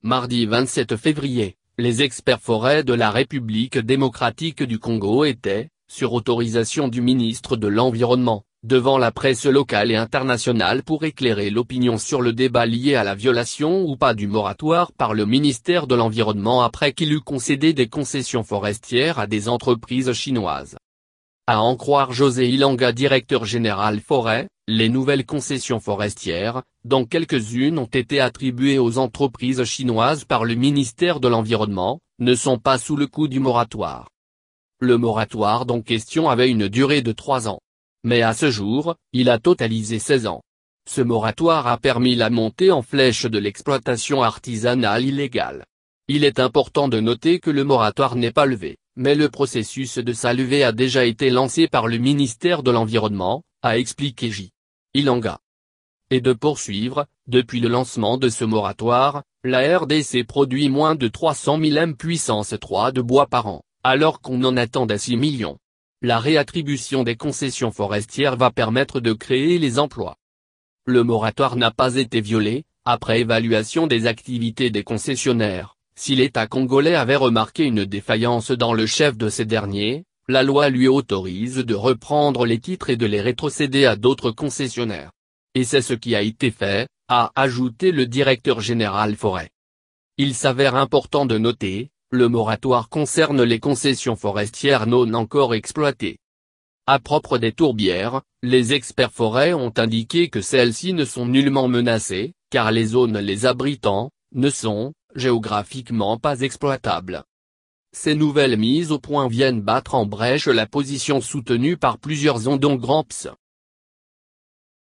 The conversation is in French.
Mardi 27 février, les experts forêts de la République démocratique du Congo étaient, sur autorisation du ministre de l'Environnement, devant la presse locale et internationale pour éclairer l'opinion sur le débat lié à la violation ou pas du moratoire par le ministère de l'Environnement après qu'il eut concédé des concessions forestières à des entreprises chinoises. À en croire José Ilanga, directeur général forêt, les nouvelles concessions forestières, dont quelques-unes ont été attribuées aux entreprises chinoises par le ministère de l'Environnement, ne sont pas sous le coup du moratoire. Le moratoire dont question avait une durée de 3 ans. Mais à ce jour, il a totalisé 16 ans. Ce moratoire a permis la montée en flèche de l'exploitation artisanale illégale. Il est important de noter que le moratoire n'est pas levé, mais le processus de sa levée a déjà été lancé par le ministère de l'Environnement, a expliqué J. Ilanga. Et de poursuivre, depuis le lancement de ce moratoire, la RDC produit moins de 300 000 m puissance 3 de bois par an, alors qu'on en attend à 6 millions. La réattribution des concessions forestières va permettre de créer les emplois. Le moratoire n'a pas été violé, après évaluation des activités des concessionnaires. Si l'État congolais avait remarqué une défaillance dans le chef de ces derniers, la loi lui autorise de reprendre les titres et de les rétrocéder à d'autres concessionnaires. Et c'est ce qui a été fait, a ajouté le directeur général forêt. Il s'avère important de noter, le moratoire concerne les concessions forestières non encore exploitées. À propos des tourbières, les experts forêts ont indiqué que celles-ci ne sont nullement menacées, car les zones les abritant, ne sont, géographiquement pas exploitables. Ces nouvelles mises au point viennent battre en brèche la position soutenue par plusieurs dont Gramps.